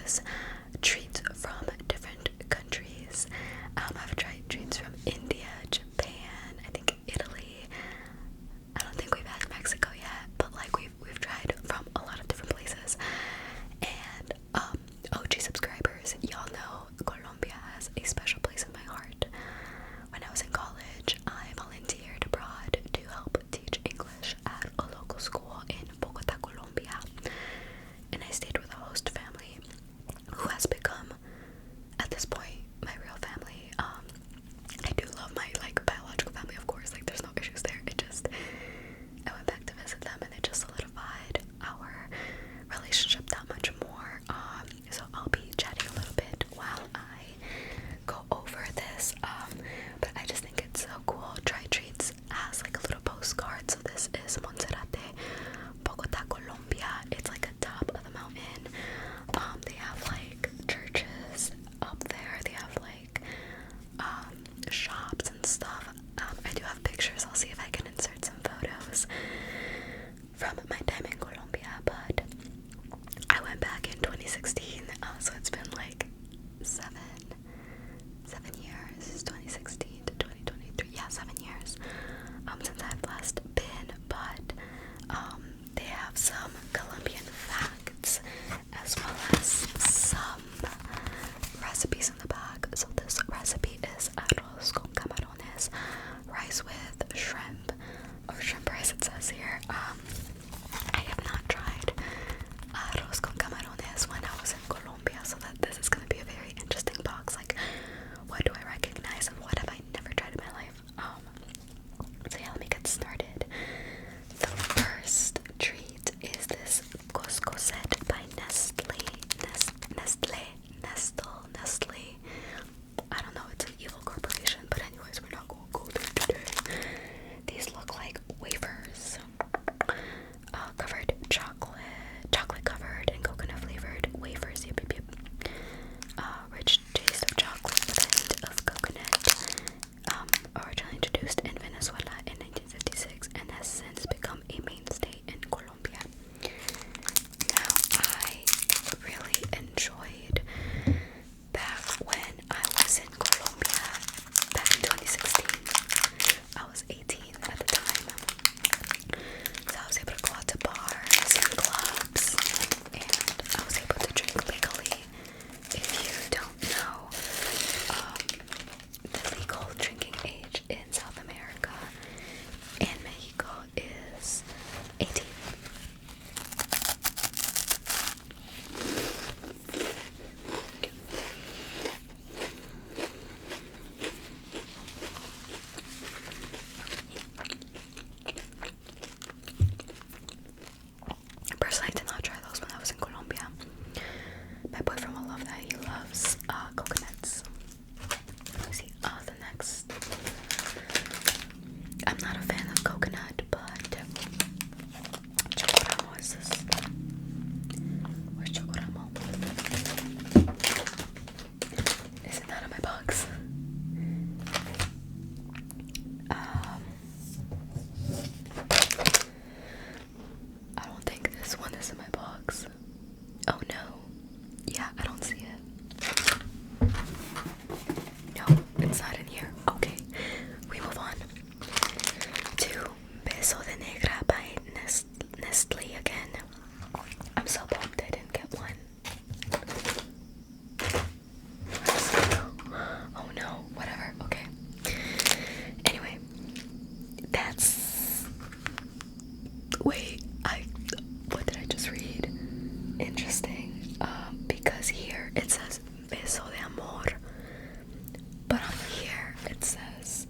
was treats from different countries. I've tried treats from India, Japan, I think Italy. I don't think we've had Mexico yet, but like we've tried from a lot of different places. And OG subscribers, y'all know Colombia has a special place in my heart. When I was in college, I volunteered abroad to help teach English at a local school in Bogota, Colombia. And I stayed with a host family who has become, at this point, my real family. I do love my like biological family, of course, like there's no issues there. It just, I went back to visit them and it just solidified our relationship that much more. So I'll be chatting a little bit while I go over this. But I just think it's so cool. TryTreats has like a little postcard. So this is Monserrate, Bogota, Colombia. It's like a top of the mountain. They have like churches up there. They have like shops and stuff. I do have pictures. I'll see if I can insert some photos from my time in Colombia. But I went back in 2016, so it's been like seven years, 2016 to 2023, yeah, 7 years, since I've last been. But they have some Colombian facts as well as some recipes in the bag. So this recipe is arroz con camarones, rice with shrimp, or shrimp rice it says here. I have not tried arroz con camarones when I was in Colombia, so that this is going to be a very interesting box. Like, what do I recognize and what have I never tried in my life? So yeah, let me get started. The first treat is this Coscoset by Nestle. I don't know, it's an evil corporation, but anyways, we're not going to go there today. These look like wafers, covered chocolate covered and coconut flavored wafers. Yep. Rich taste of chocolate with a hint of coconut. Originally introduced in Venezuela in 1956 and has since become a mainstay in Colombia. Now, I really enjoyed back when I was in Colombia back in 2016. I was 18 at the time, so I was able to go out to bars and clubs, and I was able to drink legally. If you don't know, the legal drinking age in South America and Mexico is 18. Personally, I did not try those when I was in Colombia. My boyfriend will love that. He loves coconuts. Let me see. The next. I'm not a fan of coconut, but Chocoramo is this. Where's Chocoramo? Is it not in my box? I don't think this one is in my box. Oh no. Yeah, I don't see it. No, it's not in here. Okay, we move on to Beso de Negra by Nestle again. I'm so bummed I didn't get one. Oh no, whatever, okay. Anyway, that's... Wait, what did I just read? Interesting. Because here it says Beso de Amor, but on here it says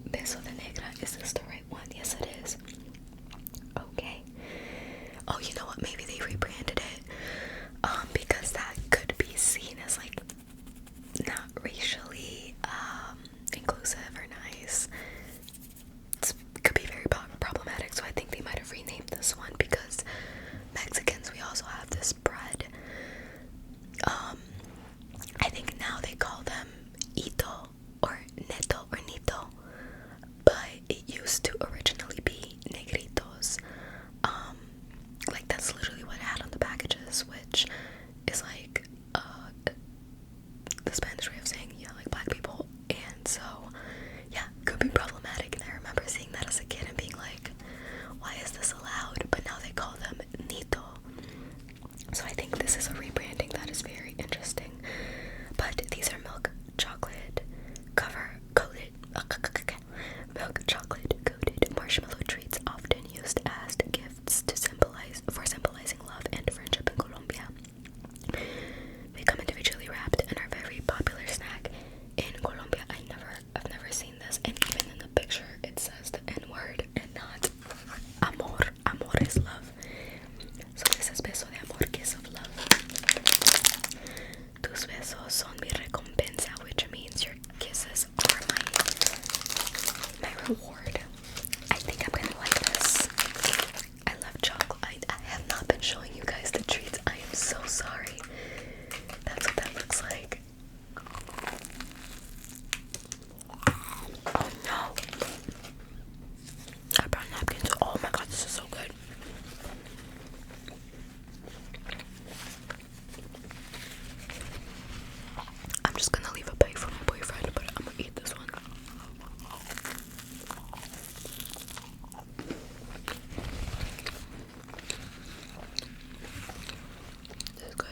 Beso de Negra. Is this the right one? Yes, it is. Okay. Oh, you know what? Maybe they rebranded it because that could be seen as like not racially inclusive or nice. It could be very problematic, so I think they might have renamed this one because Mexicans, we also have this bread. I think now they call them Ito or Neto or Nito, but it used to originally be Negritos. Like that's literally what it had on the packages, which is like the Spanish way of saying, you know, like black people. And so, yeah, could be problematic. And I remember seeing that as a kid and being like, why is this allowed? But now they call them Nito. So I think this is a rebranding that is very interesting. But these are milk chocolate coated milk chocolate coated marshmallow treats, often used as gifts to symbolizing love and friendship in Colombia. They come individually wrapped and are a very popular snack in Colombia. I've never seen this, and even in the picture it says the N-word and not amor. Amor is love. So this is beso de amor, kiss of love. Tus besos son mi recompensa, which means your kisses are my reward. I think I'm gonna like this. I love chocolate. I have not been showing you guys the treats. I am so sorry. That's what that looks like. Oh no. I brought napkins. Oh my god, this is so good. I'm just gonna leave a bite for my boyfriend, but I'm gonna eat this one. This is good.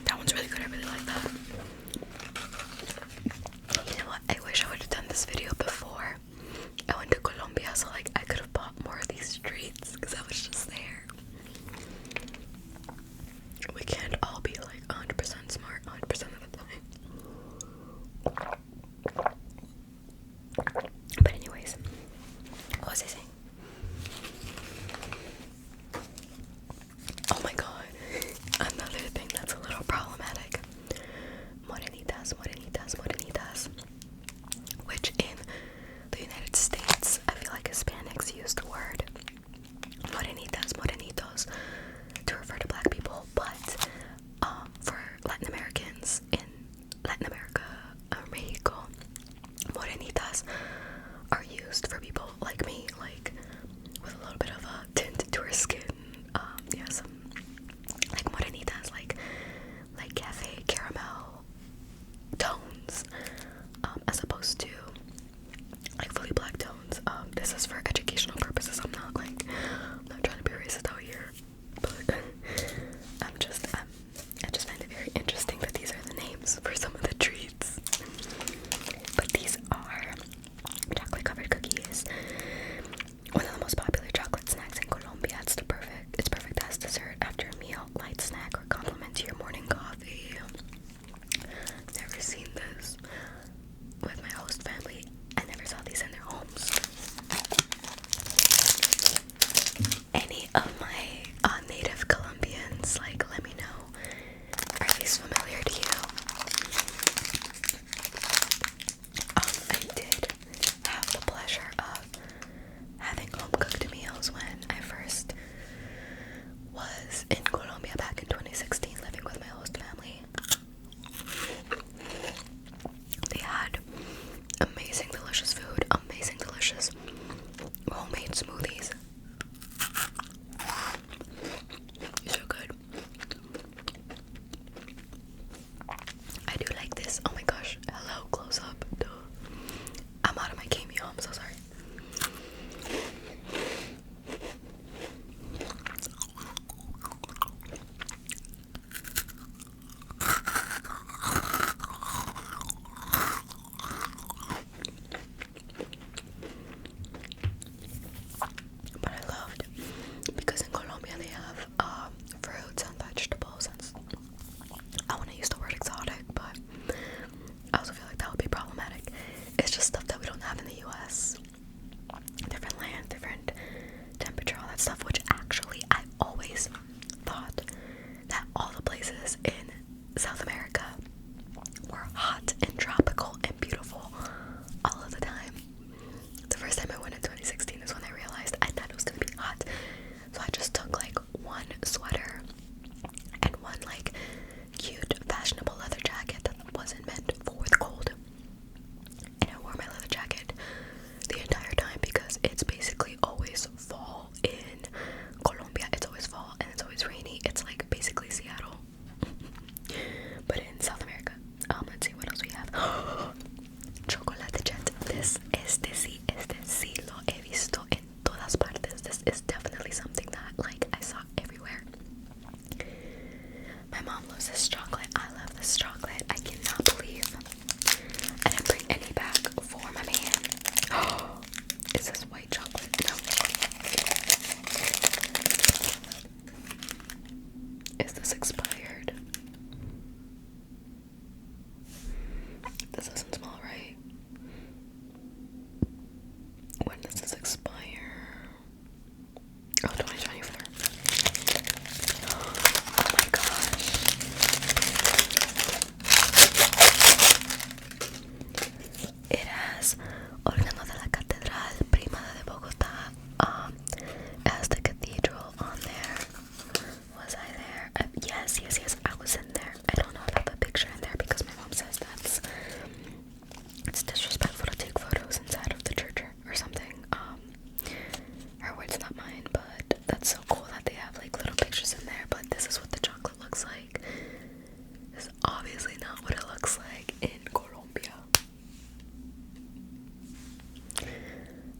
That one's really good. I really like that. You know what? I wish I would have done this video before I went to Colombia, so like I could have bought more of these treats because I was just there. We can't all be like 100% smart 100% of the time. But anyways, what was I saying? Oh my god, another thing that's a little problematic. Morenitas, which in the United States, I feel like Hispanics use the word morenitas, morenitos to refer to black people, but for Latin Americans in Latin America, Mexico, morenitas are used for people like me, like with a little bit of a tint to her skin. Yeah, some like morenitas, like cafe caramel tones, as opposed to like fully black tones. This is for educational purposes. I'm not trying to be racist out here, but I just find it very interesting that these are the names for some of the treats. But these are chocolate covered cookies. One of the most popular chocolate snacks in Colombia. It's perfect as dessert after a meal, light snack, or complement to your morning coffee. Never seen this with my host family. I never saw these in their homes. Any of my native Colombians, like, let me know. Are these familiar to you? I did have the pleasure of having home-cooked meals when I first was in Colombia back in 2016, living with my host family. They had amazing, delicious food, amazing, delicious homemade smoothies. So good. I do like this. Oh my gosh. Hello, close up. Duh. I'm out of my cameo. I'm so sorry. But I loved, because in Colombia they have fruits and vegetables, and I want to use the word exotic, but I also feel like that would be problematic. It's just stuff that we don't have in the US. Different land, different temperature, all that stuff, which actually I've always thought that all the places in South America were hot and tropical and beautiful all of the time. The first time I went in 2016 is when I realized I thought it was gonna be hot. So I just took like one sweater and one like cute fashionable leather jacket that wasn't mom loves this chocolate. I love this chocolate. I cannot believe I didn't bring any back for my man. Oh, is this white chocolate? No. Is this expired? This doesn't smell right. When does this expire? Oh, 2024. Oh my gosh. It has Órgano de la Catedral, Primada de Bogotá. It has the Cathedral on there. Was I there? Yes, I was in there. I don't know if I have a picture in there because my mom says it's disrespectful to take photos inside of the church or something. Her words, not mine, but that's so cool that they have like little pictures in there. But this is what the chocolate looks like. This is obviously not what it looks like in Colombia.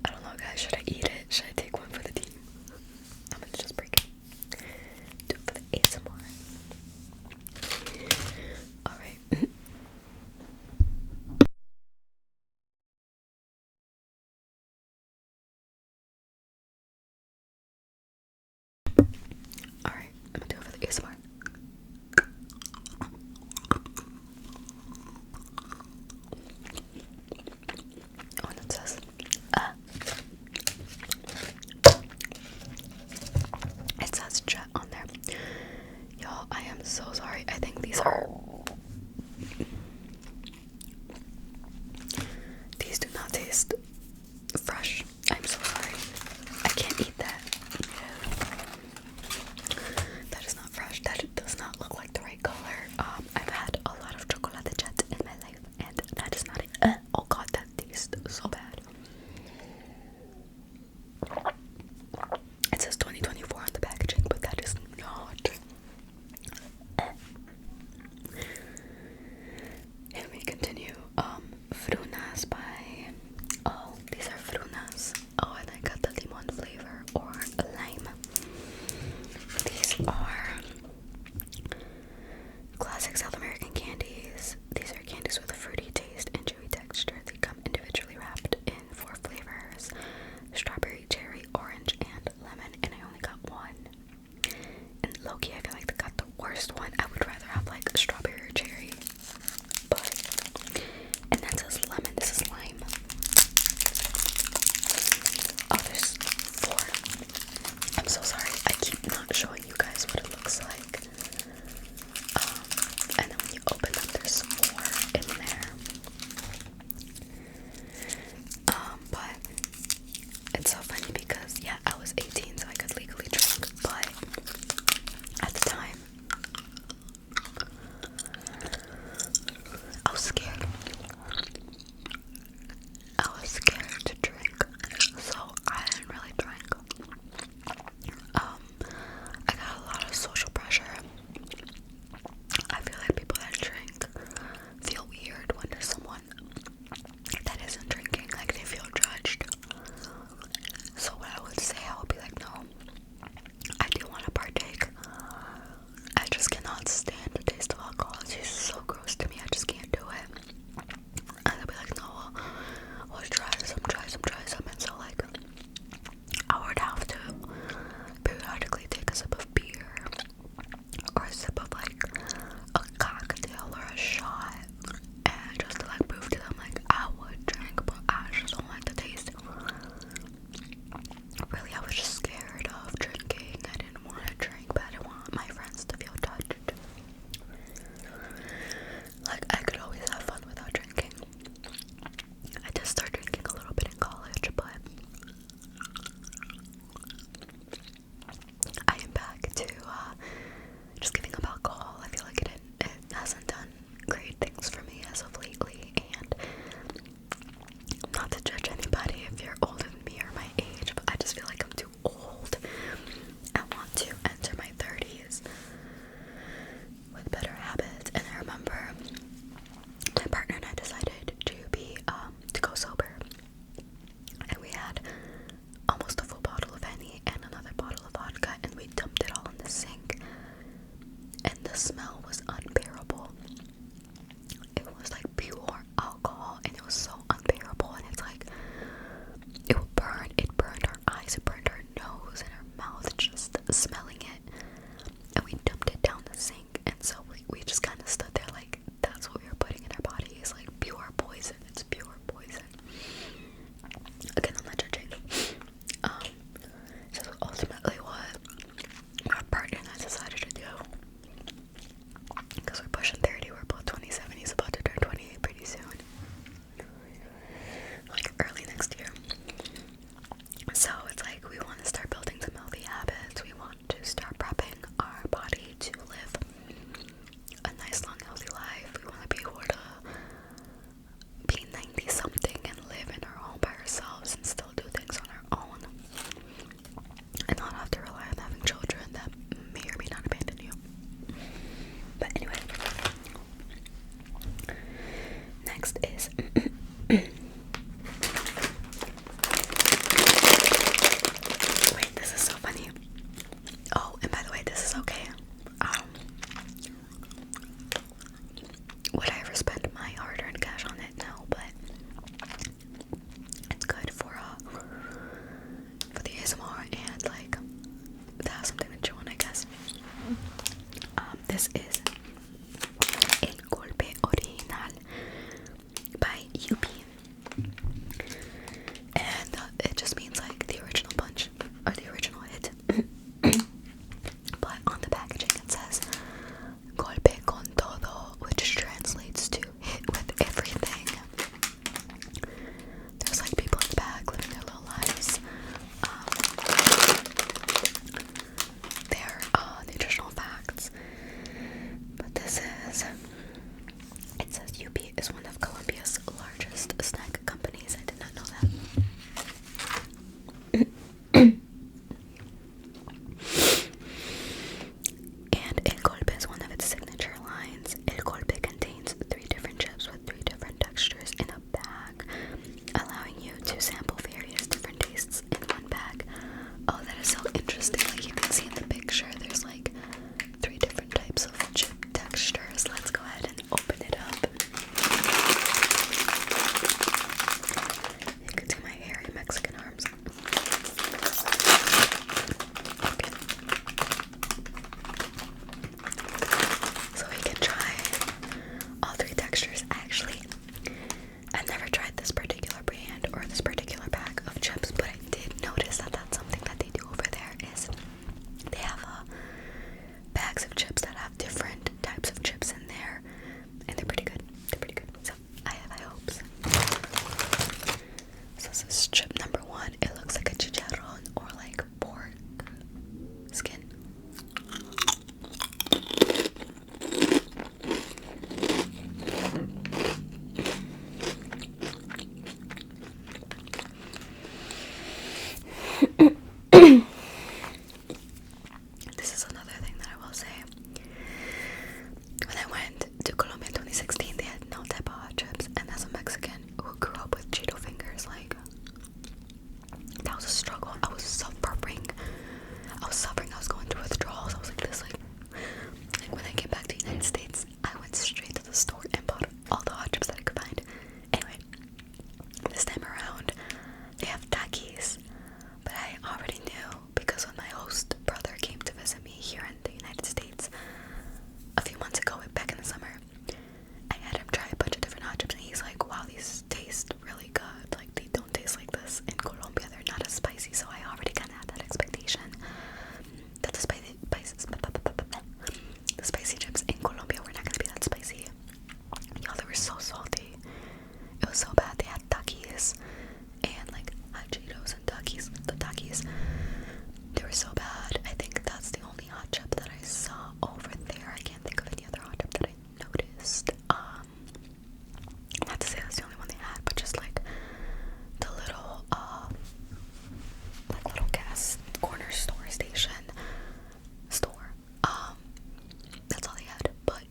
I don't know, guys. Should I eat it? Should I take one for the team? I'm gonna just break it. Do it for the ASMR. Alright. Alright, I'm gonna do it for the ASMR. Oh, and it says, it says jet on there. Y'all, I am so sorry. I think these do not taste fresh. I'm so sorry. I can't eat that. That is not fresh. That does not look like the right color. I've had a lot of chocolate jet in my life, and that is not it. Oh god, that tastes so bad. It says 2024 on the packaging, but that is not. And we continue. Frunas by. Oh, these are frunas. Oh, and I got the limon flavor or lime. These are classic South American candies. These are candies with a fruity taste and chewy texture. They come individually wrapped in 4 flavors: strawberry, cherry, orange, and lemon. And I only got one. And low-key, I feel like I got the worst one. I would rather have like strawberry or cherry. But, and that says lemon. This is lime. Oh, there's 4. I'm so sorry. I keep not showing you guys what it looks like. And then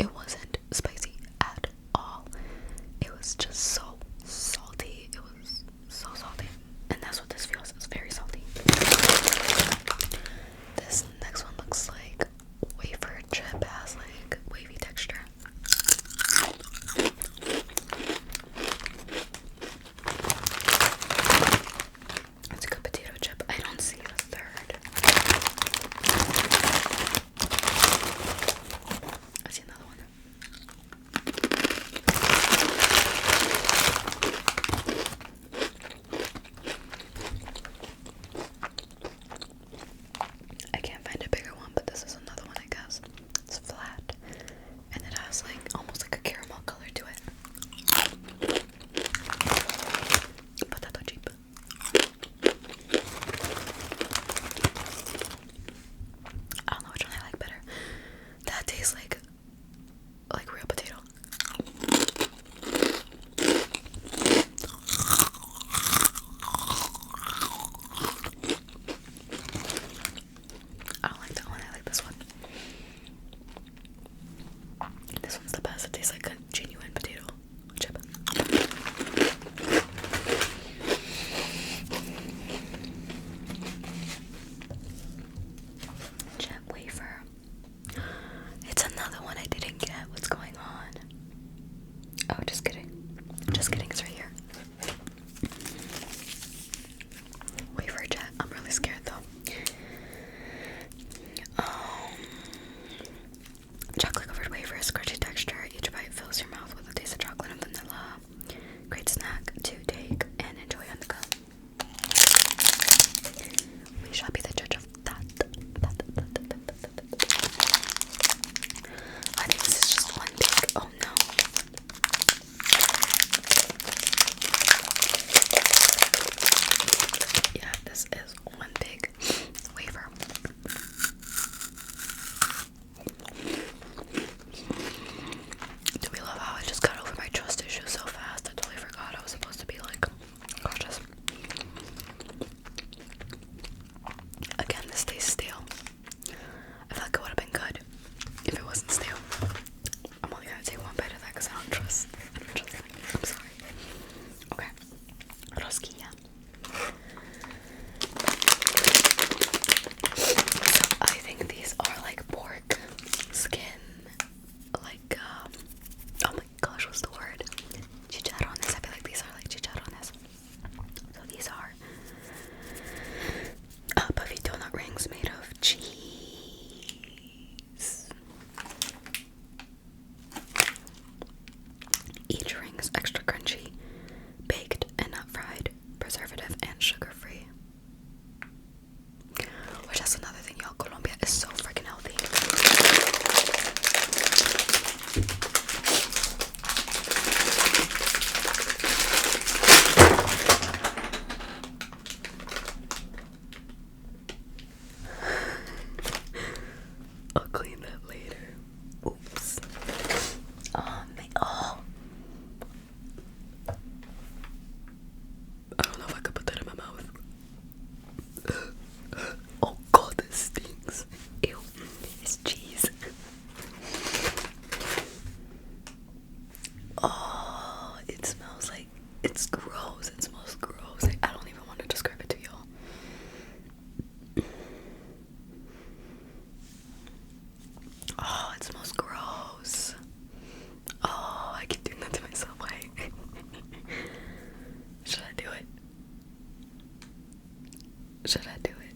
It wasn't spicy at all. It was just so salty. It was so salty. And that's what this feels. It's very salty. This next one looks like wafer chip, has like wavy texture. It's a good potato chip. I don't see the third. I see another one. I can't find a bigger one, but this is another one, I guess. It's flat, and it has like almost like a caramel color to it. Potato chip. I don't know which one I like better. That tastes like real potato. I don't like that one. I like this one. This one's the best. It tastes like a genuine potato chip. Chip wafer. It's another one I didn't get. What's going on? Oh, just kidding. Just kidding. It's right here. Wafer jet. I'm really scared though. Chocolate covered wafers, crunchy texture. Each bite fills your mouth with a taste of chocolate and vanilla. Great snack to take and enjoy on the go. We shall be the judge of that. I think this is just one big. Oh no. Yeah, this is one big wafer. Do we love how I just got over my trust issue so fast? I totally forgot I was supposed to be like cautious. Again, this tastes stale. I feel like it would have been good if it wasn't stale. I'm only gonna take one bite of that because I don't trust. I'm sorry. Okay. Rosquilla. So I think these are like pork skin, like oh my gosh, what's the word? Chicharrones. I feel like these are like chicharrones. So these are puffy donut rings made of cheese. Each ring is extra crunchy, baked and not fried, preservative and sugar-free. Which that's another thing, y'all. Colombia is so freaking healthy. I'll clean that later. Oops. Oh. I don't know if I could put that in my mouth. Oh god, this stinks. Ew. It's cheese. Oh, it smells like, it's gross. It smells gross. I don't even want to describe it to y'all. Oh, it smells gross. Oh, I keep doing that to myself. Why? Should I do it? Should I do it?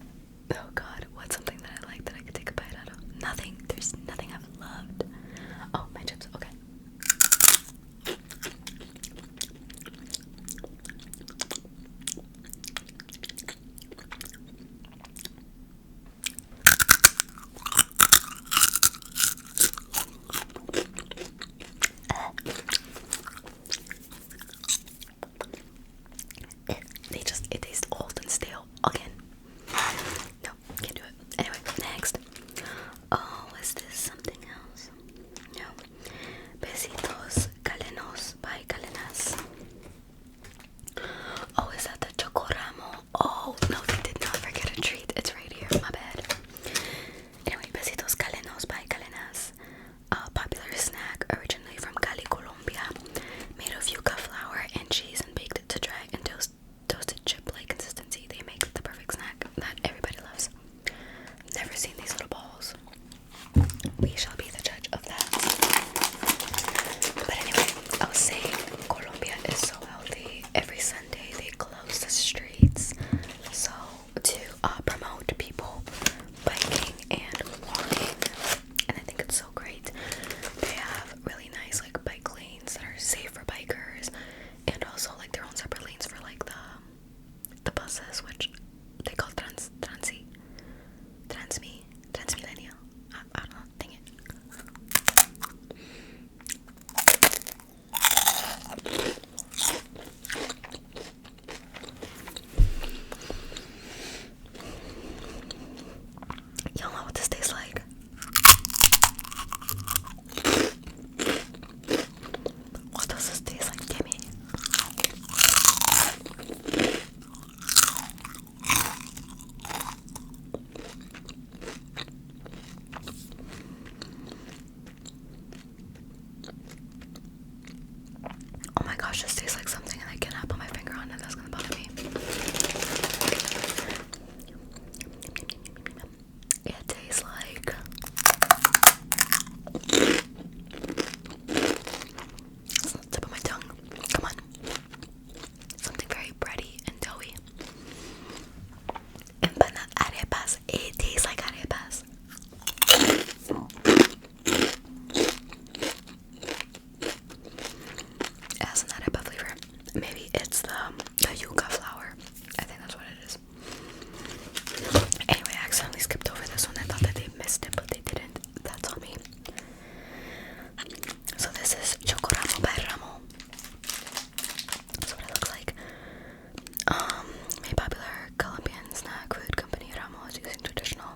Oh god, what's something that I like that I could take a bite out of? Nothing. There's nothing I've loved. Oh, my chips. Okay. on and that's gonna bother me. It tastes like it's on the tip of my tongue. Come on. Something very bready and doughy. Empanada arepas. It tastes like arepas. It has an arepa flavor. Maybe it's the yuca flour. I think that's what it is. Anyway, I accidentally skipped over this one. I thought that they missed it, but they didn't. That's on me. So this is Chocoramo by Ramo. That's what it looks like. Made popular Colombian snack food company Ramo is using traditional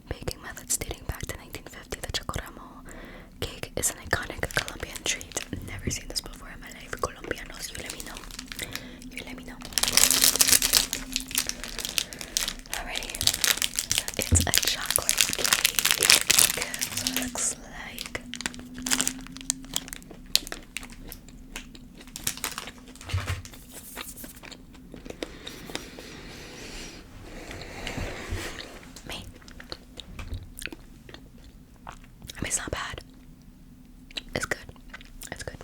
baking methods dating back to 1950. The Chocoramo cake is an iconic Colombian treat. Never seen this before in my life. Colombianos, you let me know. You let me know. Alrighty. So it's a chocolate cake. That's what it looks like. Me. I mean, it's not bad. It's good. It's good.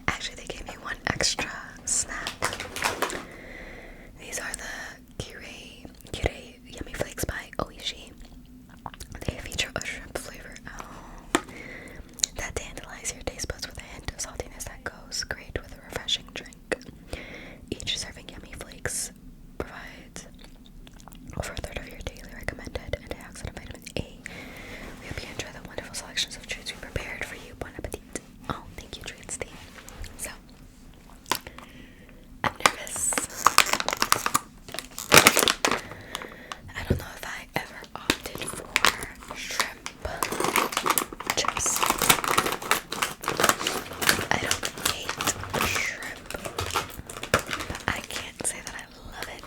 Actually, they gave me one extra snack. These are the Kire Yummy Flakes by Oishi. They feature a shrimp flavor. Oh, that tantalizes your taste buds with a hint of saltiness that goes great with a refreshing drink. Each serving Yummy Flakes provides over a third of your daily recommended antioxidant vitamin A. We hope you enjoy the wonderful selections of treats we prepared for you. Bon appetit. Oh, thank you, Treats team. So, I'm nervous. I don't know if I ever opted for shrimp chips. I don't hate shrimp, but I can't say that I love it.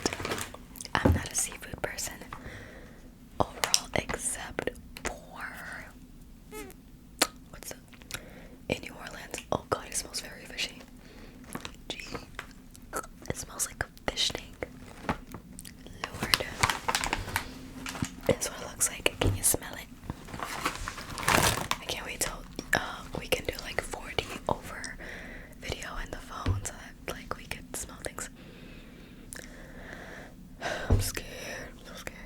I'm not a seafood person overall, except for what's that? In New Orleans. Oh god, it smells very fishy. Gee. It smells like a fish tank. Lord. That's what it looks like. Can you smell it? I can't wait till we can do like 4D over video in the phone so that like we could smell things. I'm scared. I'm so scared.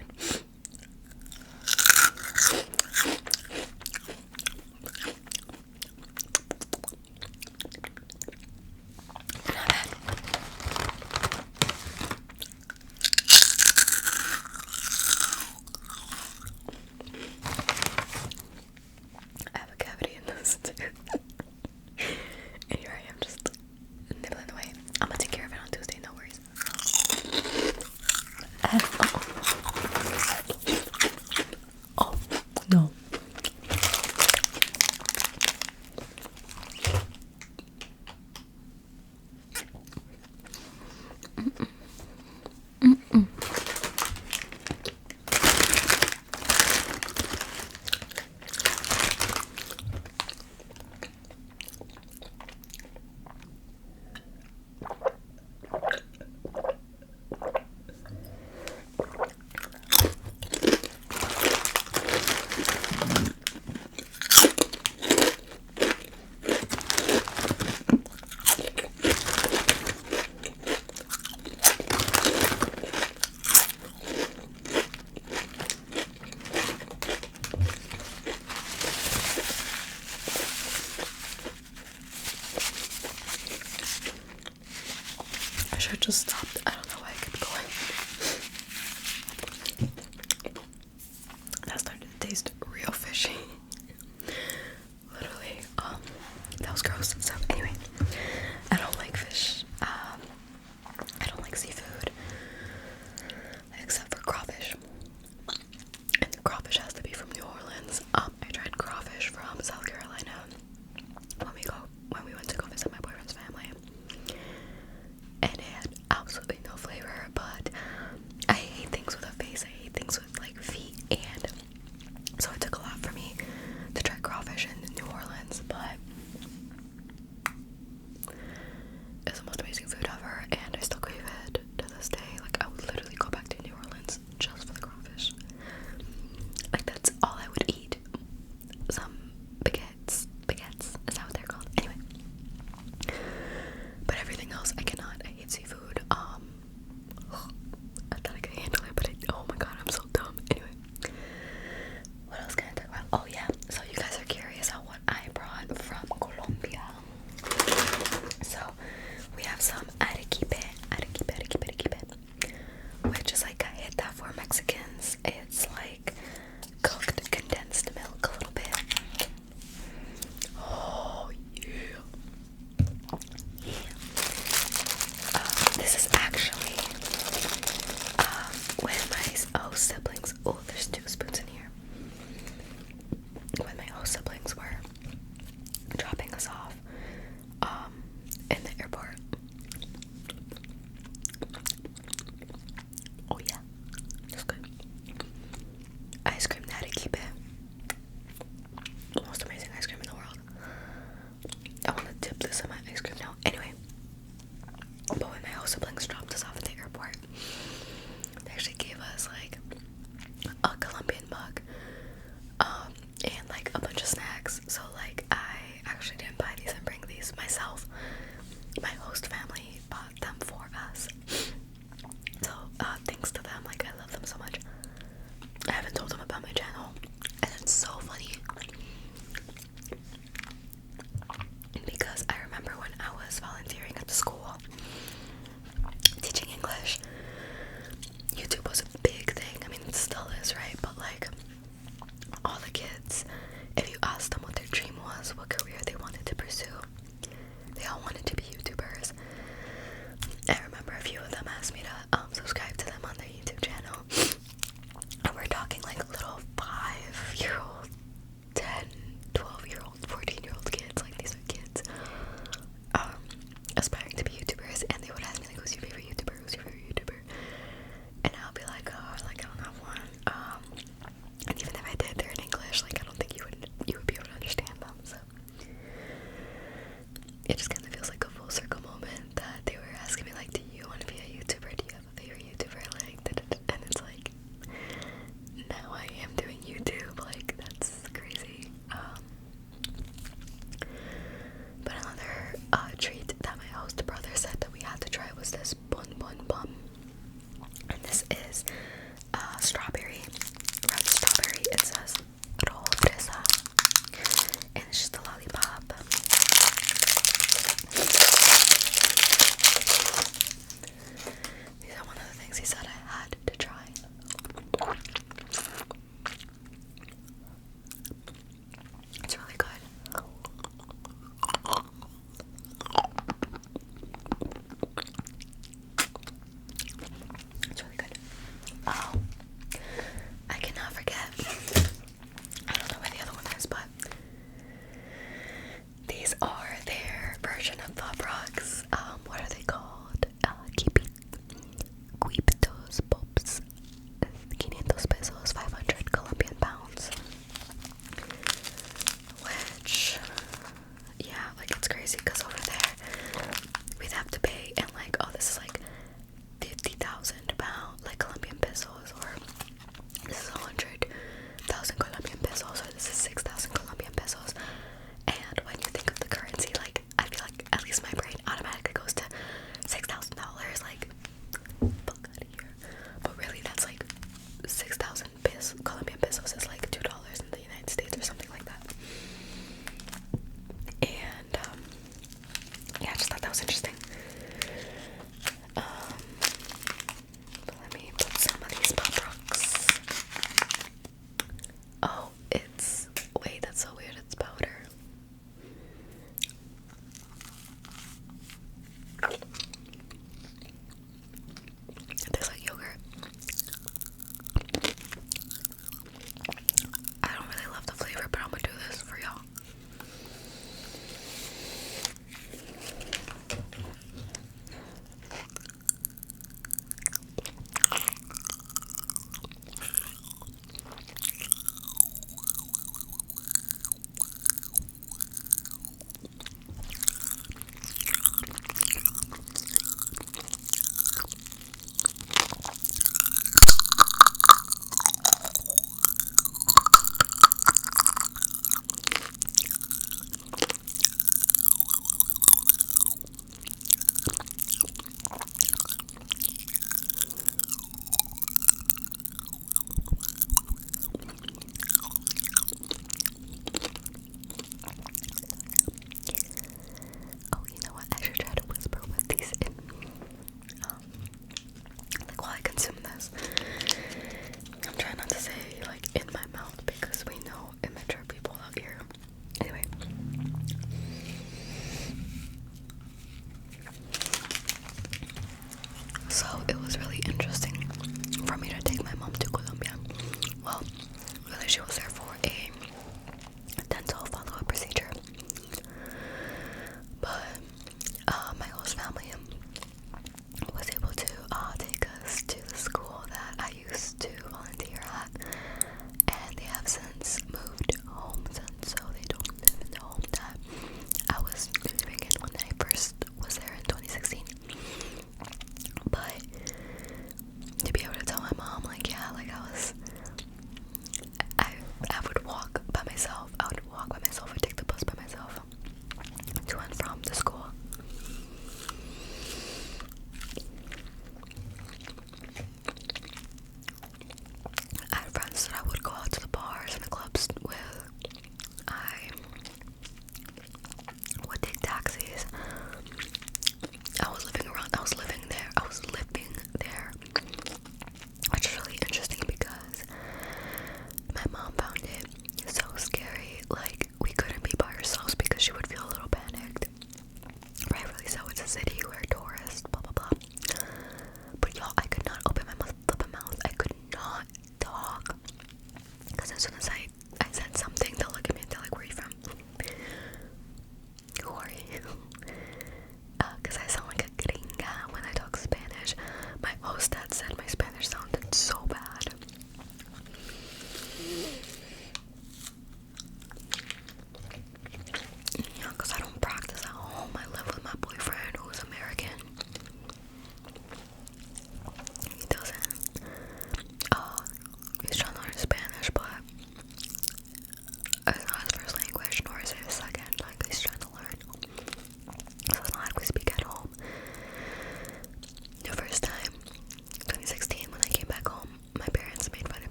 Not bad. I have a cavity in this too. And here I am just nibbling away. I'm gonna take care of it on Tuesday, no worries. Oh no. I should just stop. I don't know why I kept going. That started to taste real fishy. Literally. That was gross. So anyway, I don't like fish. I don't like seafood. Except for crawfish. And crawfish has to be from New Orleans. I tried crawfish from South Carolina when we went to go visit my boyfriend's family. And it had absolutely no flavor, but I hate things with a face. I hate things with like feet, and so it took a lot for me to try crawfish in New Orleans, but it's the most amazing are their version of pop rocks. What are they called? Quipitos Pops. 500 pesos, 500 Colombian pounds. Which, yeah, like it's crazy because over there we'd have to pay, and like, oh, this is like 50,000 pounds, like Colombian pesos, or this is 100,000 Colombian pesos, or this is 6,000 Colombian pesos. And when you think of the currency,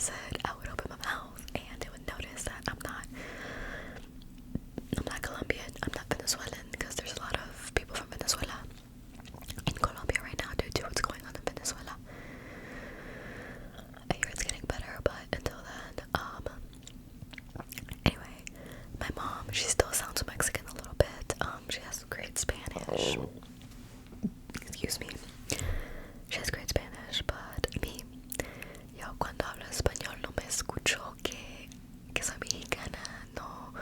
said I would open my mouth and they would notice that I'm not Colombian, I'm not Venezuelan, because there's a lot of people from Venezuela in Colombia right now due to what's going on in Venezuela. I hear it's getting better, but until then, anyway, my mom, she still sounds Mexican a little bit. She has great Spanish. Excuse me. She has great Spanish, but me, yo cuando hablo español no me escucho que soy mexicana, no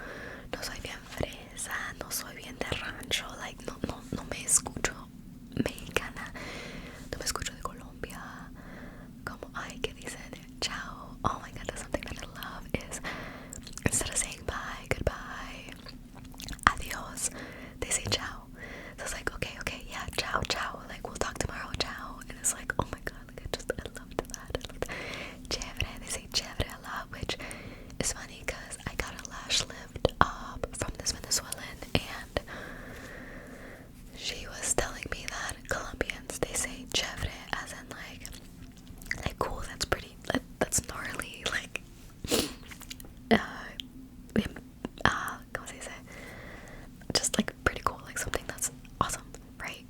soy bien fresa, no soy bien de rancho, like, no me escucho mexicana, no me escucho de Colombia, como, ay, que dicen, chao, oh my god, that's something that I love, is, instead of saying bye, goodbye, adios, they say ciao, so it's like, okay, yeah, ciao, like, we'll talk tomorrow, ciao, and it's like, oh my god, like, I loved that, chévere, they say chévere a lot, which is funny, because I got a lash lift from this Venezuelan, and she was telling me that Colombians, they say chévere, as in, like cool, that's pretty, that's gnarly, like, ¿cómo se dice? Just like pretty cool, like something that's awesome, right?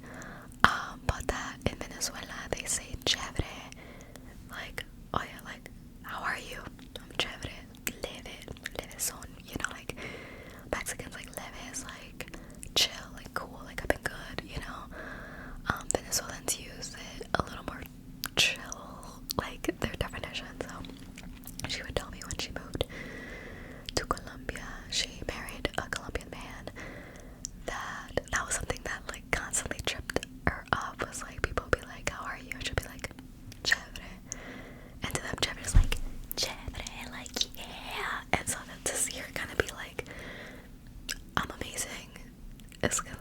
But that in Venezuela they say chévere, like, oh yeah, like, how are you? I'm chévere, leve son, you know, like Mexicans, like leve is like chill, like cool, like I've been good, you know. Venezuelans use it a little more chill, like their definition. So she would tell me when she moved to Colombia, she married a Colombian man, that was something that like constantly tripped her up, was like people would be like, how are you? And she'd be like, chévere. And to them, chévere is like, chévere, like, yeah. And so then to see her kind of be like, I'm amazing, it's kind